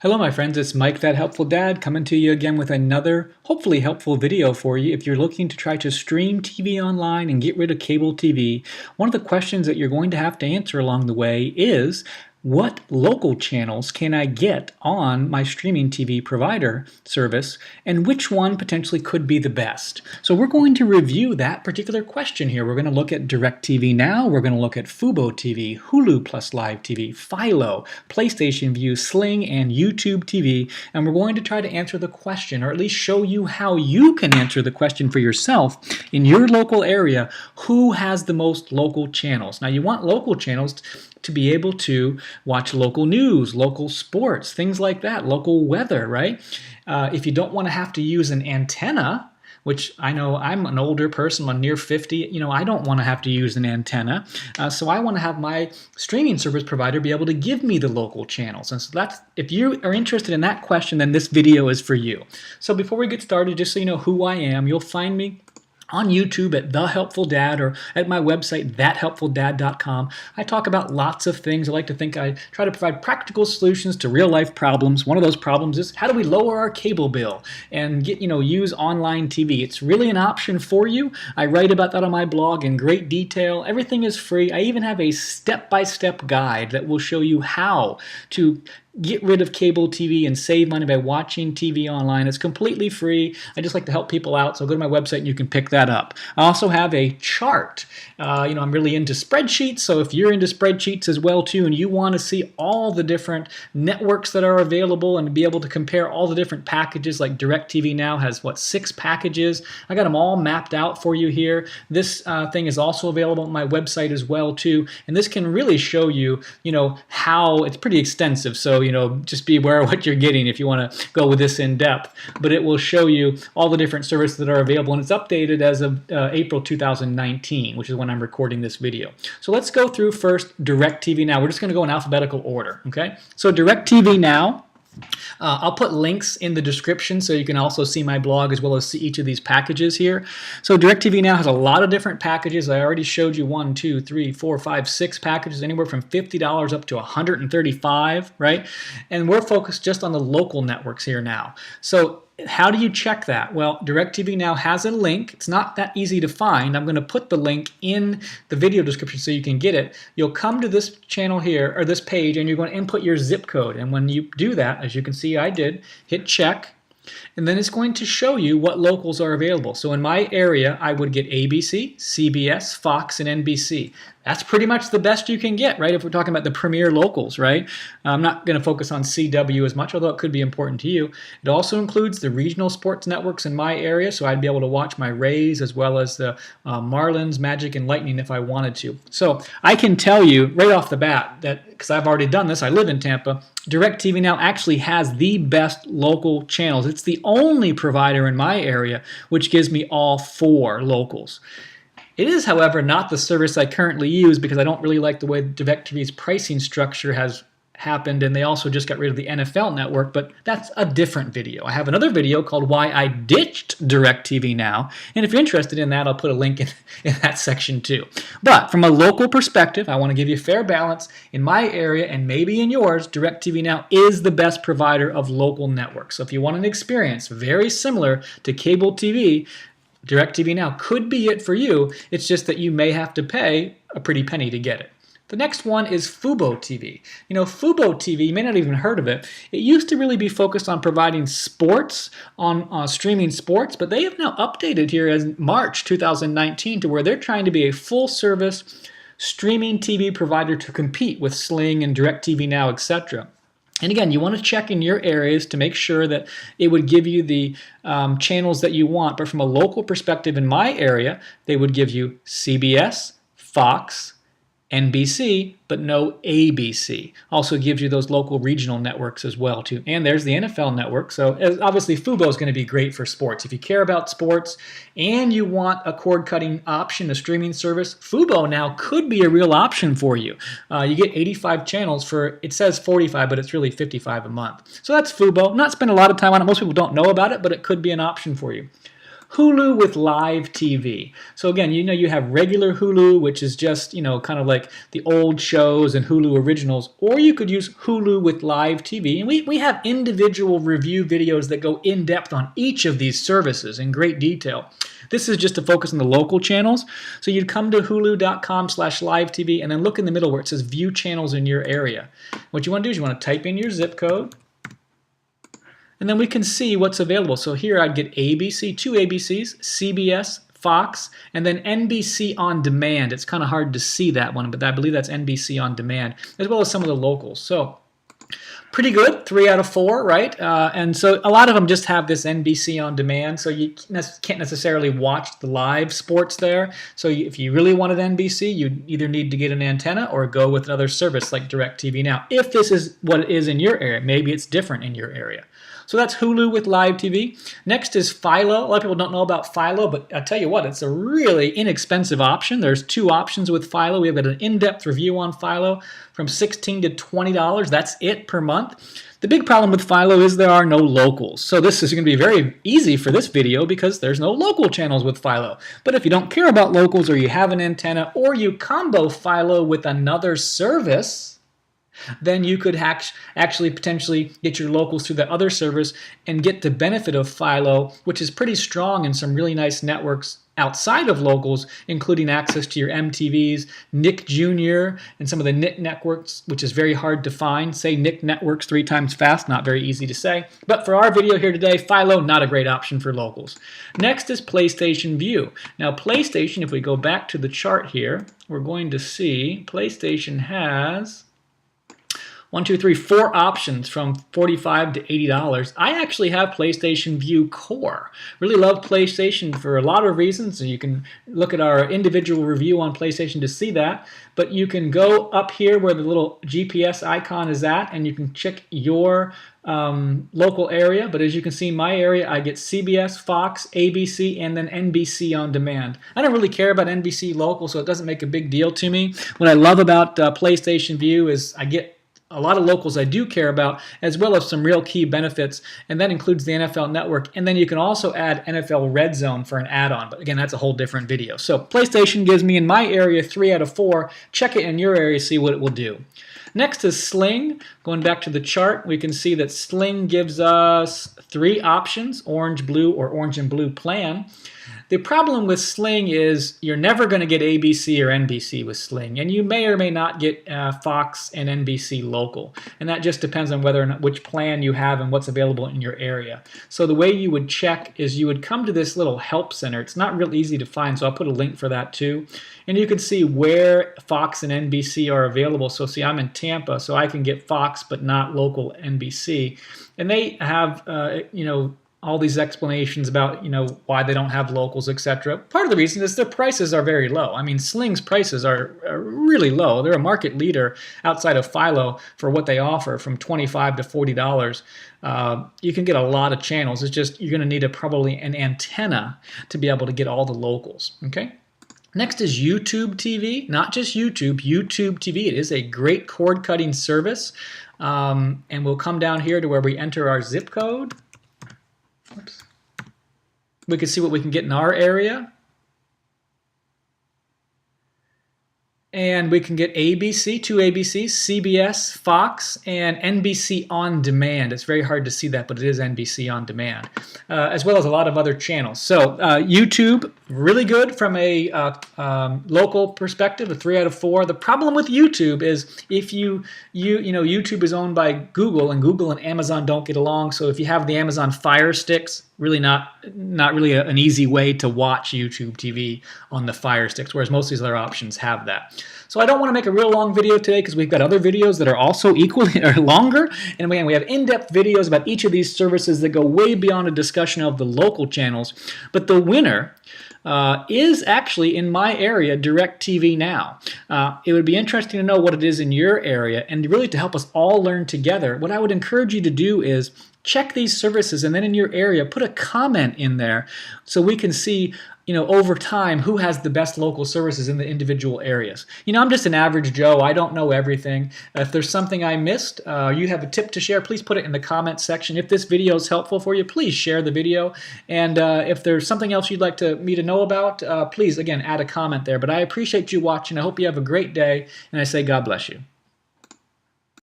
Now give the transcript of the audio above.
Hello my friends, it's Mike That Helpful Dad coming to you again with another hopefully helpful video for you if you're looking to try to stream TV online and get rid of cable TV. One of the questions that you're going to have to answer along the way is, what local channels can I get on my streaming TV provider service, and which one potentially could be the best? So we're going to review that particular question here. We're going to look at DirecTV Now, we're going to look at FuboTV, Hulu Live TV, Philo, PlayStation Vue, Sling, and YouTube TV, and we're going to try to answer the question, or at least show you how you can answer the question for yourself in your local area. Who has the most local channels? Now you want local channels to be able to watch local news, local sports, things like that, local weather, right? If you don't want to have to use an antenna, which I know I'm an older person, I'm near 50, I don't want to have to use an antenna. So I want to have my streaming service provider be able to give me the local channels. And so if you are interested in that question, then this video is for you. So before we get started, just so you know who I am, you'll find me on YouTube at The Helpful Dad, or at my website, thathelpfuldad.com. I talk about lots of things. I like to think I try to provide practical solutions to real-life problems. One of those problems is, how do we lower our cable bill and use online TV? It's really an option for you. I write about that on my blog in great detail. Everything is free. I even have a step-by-step guide that will show you how to get rid of cable TV and save money by watching TV online. It's completely free. I just like to help people out, so go to my website and you can pick that up. I also have a chart. I'm really into spreadsheets, so if you're into spreadsheets as well too, and you want to see all the different networks that are available and be able to compare all the different packages, like DirecTV Now has, 6 packages. I got them all mapped out for you here. This thing is also available on my website as well too, and this can really show you, how it's pretty extensive. So just be aware of what you're getting if you want to go with this in depth. But it will show you all the different services that are available, and it's updated as of April 2019, which is when I'm recording this video. So let's go through first DirecTV Now. We're just going to go in alphabetical order, okay? So DirecTV Now, I'll put links in the description so you can also see my blog as well as see each of these packages here. So DirecTV Now has a lot of different packages. I already showed you 1, 2, 3, 4, 5, 6 packages, anywhere from $50 up to $135, right? And we're focused just on the local networks here now. So how do you check that? Well, DirecTV Now has a link. It's not that easy to find. I'm going to put the link in the video description so you can get it. You'll come to this channel here, or this page, and you're going to input your zip code. And when you do that, as you can see I did, hit check. And then it's going to show you what locals are available. So in my area, I would get ABC, CBS, Fox, and NBC. That's pretty much the best you can get, right? If we're talking about the premier locals, right? I'm not going to focus on CW as much, although it could be important to you. It also includes the regional sports networks in my area, so I'd be able to watch my Rays as well as the Marlins, Magic, and Lightning if I wanted to. So I can tell you right off the bat that, because I've already done this, I live in Tampa, DirecTV Now actually has the best local channels. It's the only provider in my area which gives me all 4 locals. It is, however, not the service I currently use because I don't really like the way DirecTV's pricing structure has happened, and they also just got rid of the NFL network, but that's a different video. I have another video called Why I Ditched DirecTV Now, and if you're interested in that, I'll put a link in that section too. But from a local perspective, I want to give you a fair balance. In my area, and maybe in yours, DirecTV Now is the best provider of local networks. So if you want an experience very similar to cable TV, DirecTV Now could be it for you. It's just that you may have to pay a pretty penny to get it. The next one is FuboTV. FuboTV, you may not even heard of it. It used to really be focused on providing sports, on streaming sports, but they have now updated here as March 2019 to where they're trying to be a full-service streaming TV provider to compete with Sling and DirecTV Now, etc. And again, you want to check in your areas to make sure that it would give you the channels that you want. But from a local perspective in my area, they would give you CBS, Fox, NBC, but no ABC. Also gives you those local regional networks as well too. And there's the NFL network. So obviously Fubo is going to be great for sports. If you care about sports and you want a cord-cutting option, a streaming service, Fubo now could be a real option for you. You get 85 channels for, it says 45, but it's really 55 a month. So that's Fubo. Not spend a lot of time on it. Most people don't know about it, but it could be an option for you. Hulu with Live TV. So again, you have regular Hulu, which is just, kind of like the old shows and Hulu originals, or you could use Hulu with Live TV. And we have individual review videos that go in depth on each of these services in great detail. This is just to focus on the local channels. So you'd come to hulu.com/live-tv and then look in the middle where it says view channels in your area. What you want to do is you want to type in your zip code, and then we can see what's available. So here I'd get ABC, 2 ABCs, CBS, Fox, and then NBC On Demand. It's kind of hard to see that one, but I believe that's NBC On Demand, as well as some of the locals. So pretty good, 3 out of 4, right? And so a lot of them just have this NBC On Demand, so you can't necessarily watch the live sports there. So if you really wanted NBC, you either need to get an antenna or go with another service like DirecTV Now. If this is what it is in your area, maybe it's different in your area. So that's Hulu with Live TV. Next is Philo. A lot of people don't know about Philo, but I tell you what, it's a really inexpensive option. There's 2 options with Philo. We've got an in-depth review on Philo from $16 to $20. That's it per month. The big problem with Philo is there are no locals. So this is going to be very easy for this video because there's no local channels with Philo. But if you don't care about locals, or you have an antenna, or you combo Philo with another service, then you could actually potentially get your locals through that other service and get the benefit of Philo, which is pretty strong in some really nice networks outside of locals, including access to your MTVs, Nick Jr., and some of the Nick networks, which is very hard to find. Say Nick networks 3 times fast, not very easy to say. But for our video here today, Philo, not a great option for locals. Next is PlayStation Vue. Now PlayStation, if we go back to the chart here, we're going to see PlayStation has 4 options from $45 to $80. I actually have PlayStation Vue Core. Really love PlayStation for a lot of reasons. So you can look at our individual review on PlayStation to see that. But you can go up here where the little GPS icon is at, and you can check your local area. But as you can see in my area, I get CBS, Fox, ABC, and then NBC On Demand. I don't really care about NBC local, so it doesn't make a big deal to me. What I love about PlayStation Vue is I get a lot of locals I do care about, as well as some real key benefits, and that includes the NFL Network. And then you can also add NFL Red Zone for an add-on, but again, that's a whole different video. So PlayStation gives me in my area 3 out of 4. Check it in your area, see what it will do. Next is Sling. Going back to the chart, we can see that Sling gives us 3 options, orange, blue, or orange and blue plan. The problem with Sling is you're never going to get ABC or NBC with Sling, and you may or may not get Fox and NBC local, and that just depends on whether or not which plan you have and what's available in your area. So the way you would check is you would come to this little help center. It's not real easy to find, so I'll put a link for that too, and you can see where Fox and NBC are available. So see, I'm in Tampa, so I can get Fox but not local NBC, and they have all these explanations about, why they don't have locals, etc. Part of the reason is their prices are very low. I mean, Sling's prices are really low. They're a market leader outside of Philo for what they offer, from $25 to $40. You can get a lot of channels. It's just you're going to need probably an antenna to be able to get all the locals. Okay. Next is YouTube TV. Not just YouTube, YouTube TV. It is a great cord-cutting service. And we'll come down here to where we enter our zip code. Oops. We can see what we can get in our area. And we can get ABC, 2 ABCs, CBS, Fox, and NBC On Demand. It's very hard to see that, but it is NBC On Demand, as well as a lot of other channels. So YouTube, really good from a local perspective, a 3 out of 4. The problem with YouTube is if YouTube is owned by Google, and Google and Amazon don't get along. So if you have the Amazon Fire Sticks, really not really an easy way to watch YouTube TV on the Fire Sticks, whereas most of these other options have that. So I don't want to make a real long video today because we've got other videos that are also equally or longer, and we have in-depth videos about each of these services that go way beyond a discussion of the local channels. But the winner is actually in my area, DirecTV Now. It would be interesting to know what it is in your area, and really to help us all learn together, what I would encourage you to do is check these services, and then in your area, put a comment in there so we can see, over time, who has the best local services in the individual areas. I'm just an average Joe. I don't know everything. If there's something I missed, you have a tip to share, please put it in the comment section. If this video is helpful for you, please share the video. And if there's something else you'd like me to know about, please, again, add a comment there. But I appreciate you watching. I hope you have a great day, and I say God bless you.